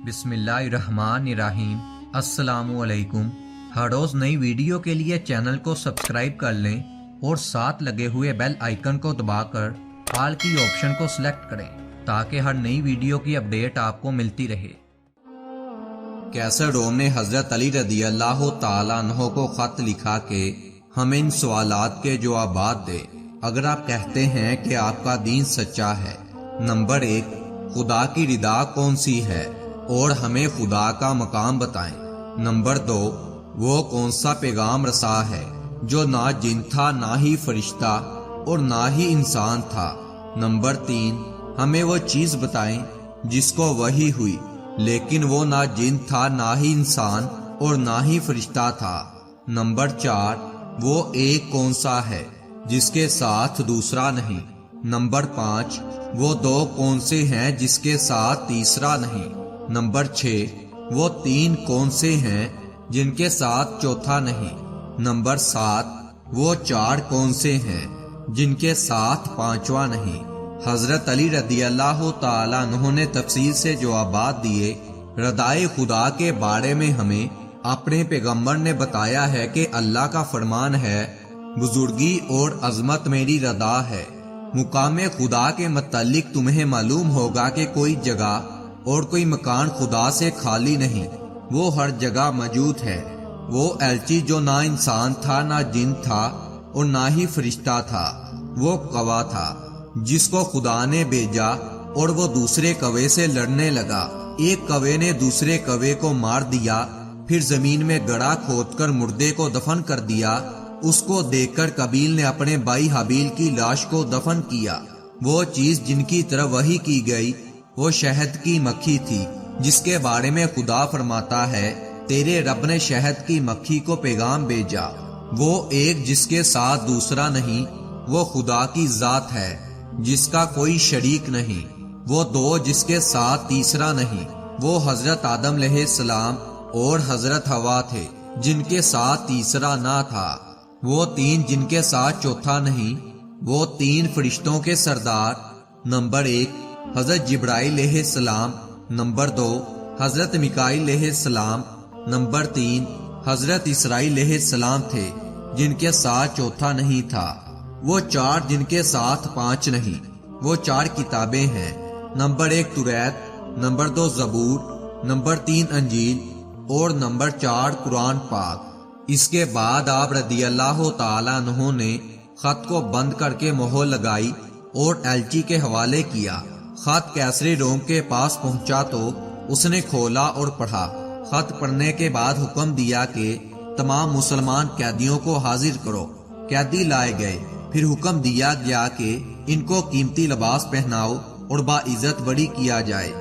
بسم اللہ الرحمن الرحیم۔ السلام علیکم۔ ہر روز نئی ویڈیو کے لیے چینل کو سبسکرائب کر لیں اور ساتھ لگے ہوئے بیل آئیکن کو دبا کر آل کی آپشن کو سلیکٹ کریں تاکہ ہر نئی ویڈیو کی اپڈیٹ آپ کو ملتی رہے۔ کیسر روم نے حضرت علی رضی اللہ تعالیٰ عنہ کو خط لکھا کہ ہمیں ان سوالات کے جوابات دے اگر آپ کہتے ہیں کہ آپ کا دین سچا ہے۔ نمبر 1، خدا کی رضا کون سی ہے اور ہمیں خدا کا مقام بتائیں۔ نمبر 2، وہ کون سا پیغام رسا ہے جو نہ جن تھا نہ ہی فرشتہ اور نہ ہی انسان تھا۔ نمبر 3، ہمیں وہ چیز بتائیں جس کو وحی ہوئی لیکن وہ نہ جن تھا نہ ہی انسان اور نہ ہی فرشتہ تھا۔ نمبر 4، وہ ایک کون سا ہے جس کے ساتھ دوسرا نہیں۔ نمبر 5، وہ 2 کون سے ہیں جس کے ساتھ تیسرا نہیں۔ نمبر 6، وہ 3 کون سے ہیں جن کے ساتھ چوتھا نہیں۔ نمبر 7، وہ 4 کون سے ہیں جن کے ساتھ پانچواں نہیں۔ حضرت علی رضی اللہ تعالیٰ عنہ نے تفصیل سے جوابات دیے۔ ردائے خدا کے بارے میں ہمیں اپنے پیغمبر نے بتایا ہے کہ اللہ کا فرمان ہے، بزرگی اور عظمت میری رضا ہے۔ مقام خدا کے متعلق تمہیں معلوم ہوگا کہ کوئی جگہ اور کوئی مکان خدا سے خالی نہیں، وہ ہر جگہ موجود ہے۔ وہ ایلچی جو نہ انسان تھا نہ جن تھا اور نہ ہی فرشتہ تھا، وہ کوا تھا جس کو خدا نے بھیجا اور وہ دوسرے کوے سے لڑنے لگا۔ ایک کوے نے دوسرے کوے کو مار دیا، پھر زمین میں گڑھا کھود کر مردے کو دفن کر دیا۔ اس کو دیکھ کر قابیل نے اپنے بھائی حابیل کی لاش کو دفن کیا۔ وہ چیز جن کی طرف وحی کی گئی وہ شہد کی مکھی تھی، جس کے بارے میں خدا فرماتا ہے، تیرے رب نے شہد کی مکھی کو پیغام بھیجا۔ وہ ایک جس کے ساتھ دوسرا نہیں، وہ خدا کی ذات ہے جس کا کوئی شریک نہیں۔ وہ 2 جس کے ساتھ تیسرا نہیں، وہ حضرت آدم علیہ السلام اور حضرت حوا تھے جن کے ساتھ تیسرا نہ تھا۔ وہ 3 جن کے ساتھ چوتھا نہیں، وہ 3 فرشتوں کے سردار۔ نمبر 1، حضرت جبرائیل علیہ السلام۔ نمبر 2، حضرت میکائیل علیہ السلام۔ نمبر 3، حضرت اسرائیل علیہ السلام تھے جن کے ساتھ چوتھا نہیں تھا۔ وہ 4 جن کے ساتھ 5 نہیں، وہ 4 کتابیں ہیں۔ نمبر 1، توریت۔ نمبر 2، زبور۔ نمبر 3، انجیل اور نمبر 4، قرآن پاک۔ اس کے بعد آپ رضی اللہ تعالیٰ عنہ نے خط کو بند کر کے مہر لگائی اور ایلچی کے حوالے کیا۔ خط کیسر روم کے پاس پہنچا تو اس نے کھولا اور پڑھا۔ خط پڑھنے کے بعد حکم دیا کہ تمام مسلمان قیدیوں کو حاضر کرو۔ قیدی لائے گئے، پھر حکم دیا گیا کہ ان کو قیمتی لباس پہناؤ اور باعزت بری کیا جائے۔